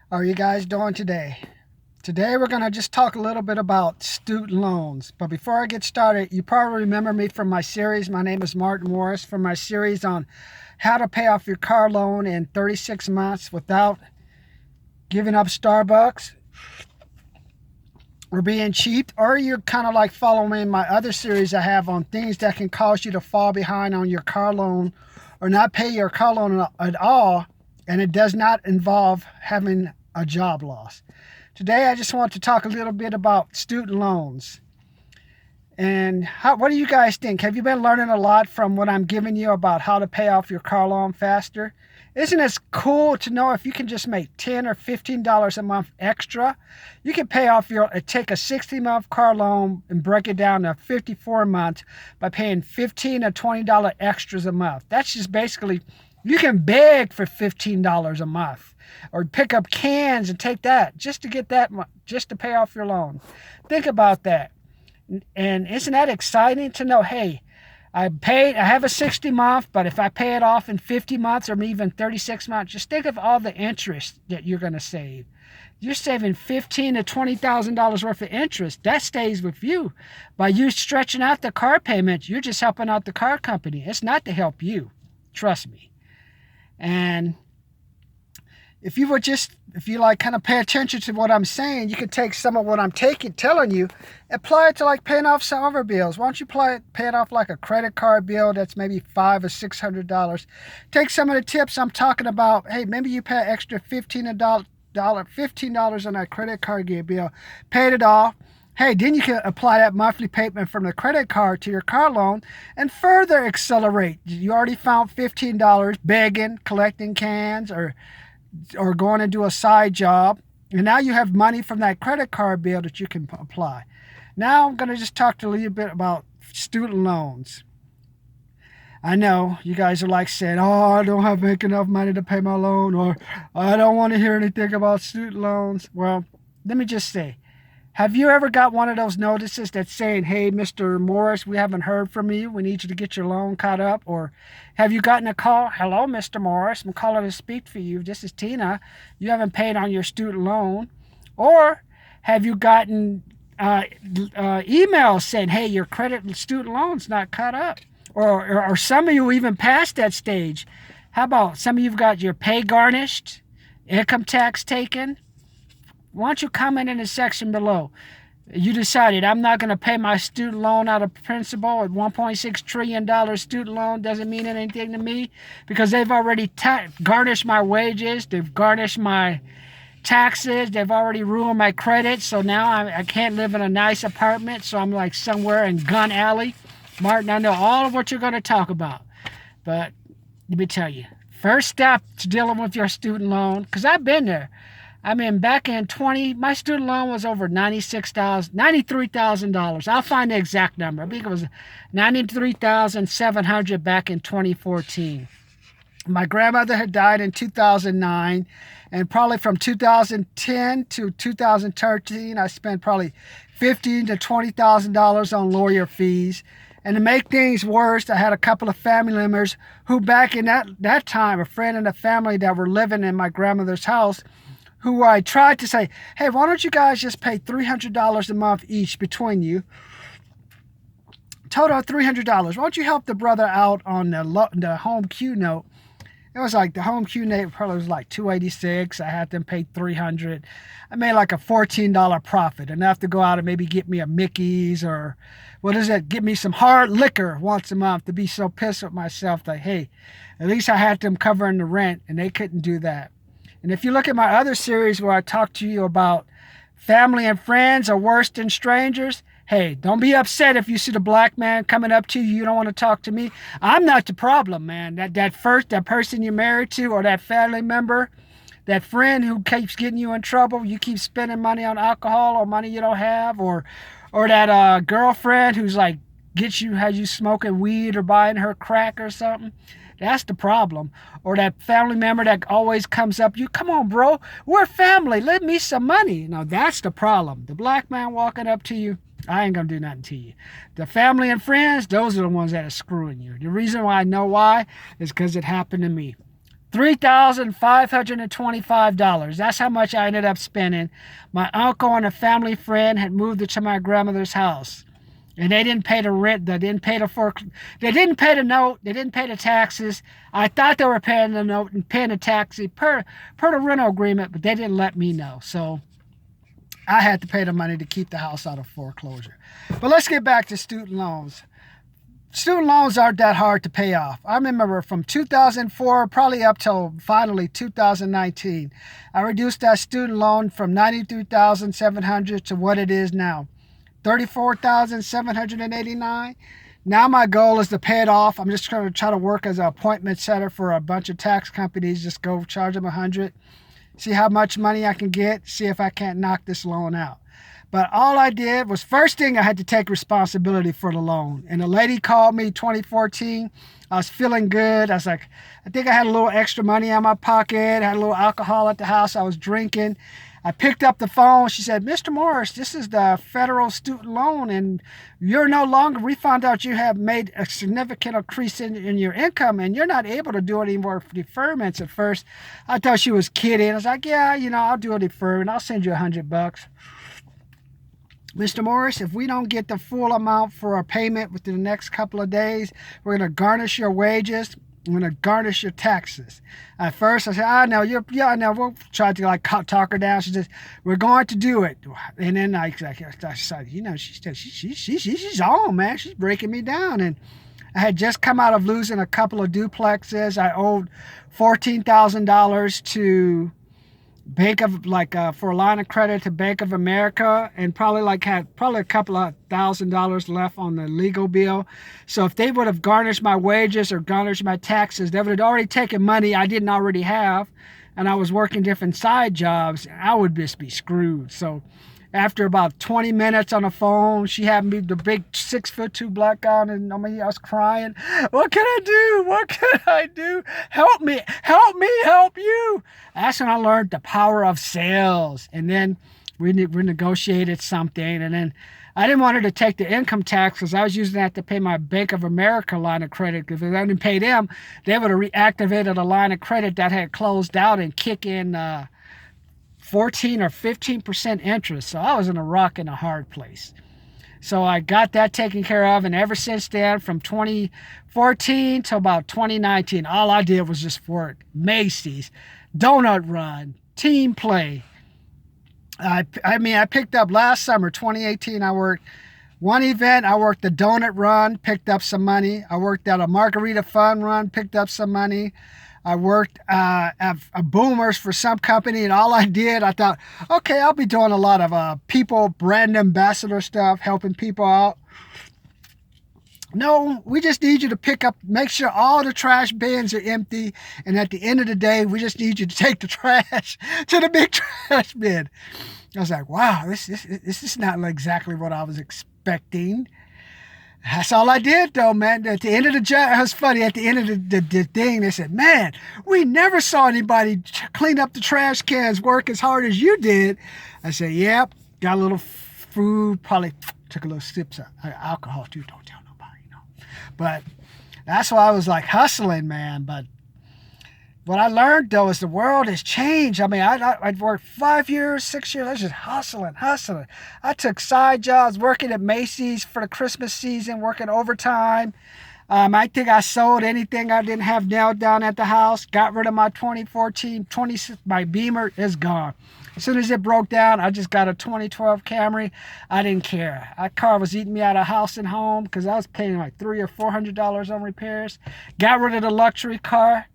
How are you guys doing today? Today we're going to just talk a little bit about student loans. But before I get started, you probably remember me from my series. My name is Martin Morris from my series on how to pay off your car loan in 36 months without giving up Starbucks or being cheap. Or you're kind of like following my other series I have on things that can cause you to fall behind on your car loan or not pay your car loan at all. And it does not involve having a job loss. Today, I just want to talk a little bit about student loans. And what do you guys think? Have you been learning a lot from what I'm giving you about how to pay off your car loan faster? Isn't it cool to know if you can just make $10 or $15 a month extra? You can pay off take a 60-month car loan and break it down to 54 months by paying $15 or $20 extras a month. That's just basically, you can beg for $15 a month or pick up cans and take that just to get that, just to pay off your loan. Think about that. And isn't that exciting to know, hey, I have a 60 month, but if I pay it off in 50 months or even 36 months, just think of all the interest that you're going to save. You're saving $15,000 to $20,000 worth of interest. That stays with you. By you stretching out the car payment, you're just helping out the car company. It's not to help you. Trust me. And if you like kind of pay attention to what I'm saying, you can take some of what I'm telling you, apply it to like paying off some other bills. Why don't you pay it off like a credit card bill that's maybe $500 or $600? Take some of the tips I'm talking about. Hey, maybe you pay extra $15 on that credit card bill, paid it off. Hey, then you can apply that monthly payment from the credit card to your car loan and further accelerate. You already found $15 begging, collecting cans, or going to do a side job. And now you have money from that credit card bill that you can apply. Now I'm going to just talk to you a little bit about student loans. I know you guys are like saying, oh, I don't have make enough money to pay my loan, or I don't want to hear anything about student loans. Well, let me just say, have you ever got one of those notices that's saying, hey, Mr. Morris, we haven't heard from you. We need you to get your loan caught up. Or have you gotten a call? Hello, Mr. Morris. I'm calling to speak for you. This is Tina. You haven't paid on your student loan. Or have you gotten emails saying, hey, your student loan's not caught up? Or some of you even past that stage. How about some of you've got your pay garnished, income tax taken? Why don't you comment in the section below? You decided I'm not going to pay my student loan out of principal at $1.6 trillion student loan. Doesn't mean anything to me because they've already garnished my wages. They've garnished my taxes. They've already ruined my credit. So now I can't live in a nice apartment. So I'm like somewhere in Gun Alley. Martin, I know all of what you're going to talk about. But let me tell you, first step to dealing with your student loan, because I've been there. I mean, back in my student loan was over $93,000. I'll find the exact number. I think it was $93,700 back in 2014. My grandmother had died in 2009, and probably from 2010 to 2013, I spent probably $15,000 to $20,000 on lawyer fees. And to make things worse, I had a couple of family members who back in that time, a friend and a family that were living in my grandmother's house, who I tried to say, hey, why don't you guys just pay $300 a month each between you? Total of $300. Why don't you help the brother out on the home Q note? It was like the home Q note probably was like $286. I had them pay $300. I made like a $14 profit, enough to go out and maybe get me a Mickey's or get me some hard liquor once a month, to be so pissed with myself that, hey, at least I had them covering the rent, and they couldn't do that. And if you look at my other series where I talk to you about family and friends are worse than strangers, hey, don't be upset if you see the black man coming up to you. You don't want to talk to me. I'm not the problem, man. That person you're married to, or that family member, that friend who keeps getting you in trouble, you keep spending money on alcohol or money you don't have, or that girlfriend who's like has you smoking weed or buying her crack or something. That's the problem. Or that family member that always comes up, you, come on, bro, we're family, lend me some money. Now, that's the problem. The black man walking up to you, I ain't going to do nothing to you. The family and friends, those are the ones that are screwing you. The reason why I know why is because it happened to me. $3,525. That's how much I ended up spending. My uncle and a family friend had moved it to my grandmother's house. And they didn't pay the rent. They didn't pay the They didn't pay the note. They didn't pay the taxes. I thought they were paying the note and paying the taxes per the rental agreement, but they didn't let me know. So I had to pay the money to keep the house out of foreclosure. But let's get back to student loans. Student loans aren't that hard to pay off. I remember from 2004 probably up till finally 2019, I reduced that student loan from $93,700 to what it is now, $34,789. Now my goal is to pay it off. I'm just going to try to work as an appointment setter for a bunch of tax companies. Just go charge them $100, see how much money I can get, see if I can't knock this loan out. But all I did was, first thing, I had to take responsibility for the loan. And a lady called me 2014. I was feeling good. I was like, I think I had a little extra money in my pocket. I had a little alcohol at the house. I was drinking. I picked up the phone. She said, Mr. Morris, this is the federal student loan, and you're no longer, we found out you have made a significant increase in your income, and you're not able to do any more deferments. At first, I thought she was kidding. I was like, yeah, I'll do a deferment. I'll send you $100. Mr. Morris, if we don't get the full amount for a payment within the next couple of days, we're going to garnish your wages. We're going to garnish your taxes. At first, I said, no, we'll try to talk her down. She says, we're going to do it. And then I said, she's on, man. She's breaking me down. And I had just come out of losing a couple of duplexes. I owed $14,000 to for a line of credit to Bank of America, and had a couple of $1,000 left on the legal bill. So if they would have garnished my wages or garnished my taxes, they would have already taken money I didn't already have, and I was working different side jobs, and I would just be screwed. So after about 20 minutes on the phone, she had me, the big 6'2" black guy, and I was crying. What can I do? What can I do? Help me, help you. That's when I learned the power of sales. And then we negotiated something. And then I didn't want her to take the income tax because I was using that to pay my Bank of America line of credit. Because if I didn't pay them, they would have reactivated a line of credit that had closed out and kick in 14 or 15% interest. So I was in a rock and a hard place. So I got that taken care of. And ever since then, from 2014 to about 2019, all I did was just work. Macy's, Donut Run, Team Play. I picked up last summer, 2018, I worked one event. I worked the Donut Run, picked up some money. I worked at a Margarita Fun Run, picked up some money. I worked at a Boomers for some company, and all I did, I thought, okay, I'll be doing a lot of people brand ambassador stuff, helping people out. No, we just need you to make sure all the trash bins are empty, and at the end of the day, we just need you to take the trash to the big trash bin. I was like, wow, this is not exactly what I was expecting. That's all I did, though, man. At the end of the job, it was funny. At the end of the thing, they said, man, we never saw anybody clean up the trash cans, work as hard as you did. I said, yep, got a little food, probably took a little sips of alcohol, too. Don't tell nobody, But that's why I was hustling, man. But what I learned, though, is the world has changed. I mean, I'd worked 5 years, 6 years. I was just hustling. I took side jobs, working at Macy's for the Christmas season, working overtime. I think I sold anything I didn't have nailed down at the house. Got rid of my 2014, my Beamer is gone. As soon as it broke down, I just got a 2012 Camry. I didn't care. That car was eating me out of house and home because I was paying $300 or $400 on repairs. Got rid of the luxury car.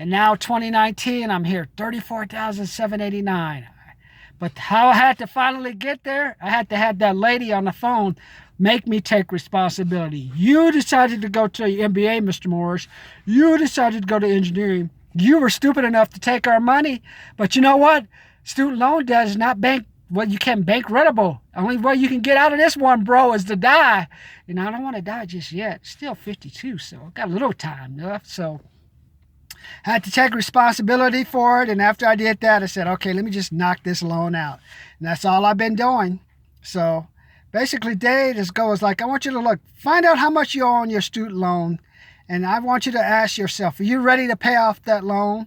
And now 2019, I'm here, $34,789. But how I had to finally get there, I had to have that lady on the phone make me take responsibility. You decided to go to the MBA, Mr. Morris. You decided to go to engineering. You were stupid enough to take our money. But you know what? Student loan debt is not you can't bankruttable. Only way you can get out of this one, bro, is to die. And I don't want to die just yet. Still 52, so I've got a little time left. So I had to take responsibility for it, and after I did that, I said, okay, let me just knock this loan out. And that's all I've been doing. So basically, Dave, this goal is I want you to find out how much you owe on your student loan And I want you to ask yourself, are you ready to pay off that loan?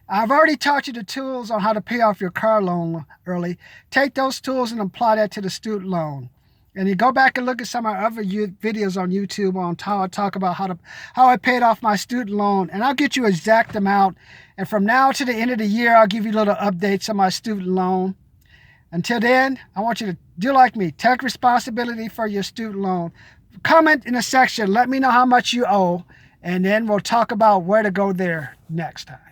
I've already taught you the tools on how to pay off your car loan early. Take those tools and apply that to the student loan. And you go back and look at some of our other videos on YouTube on how I talk about how I paid off my student loan. And I'll get you an exact amount. And from now to the end of the year, I'll give you little updates on my student loan. Until then, I want you to do like me. Take responsibility for your student loan. Comment in the section. Let me know how much you owe. And then we'll talk about where to go there next time.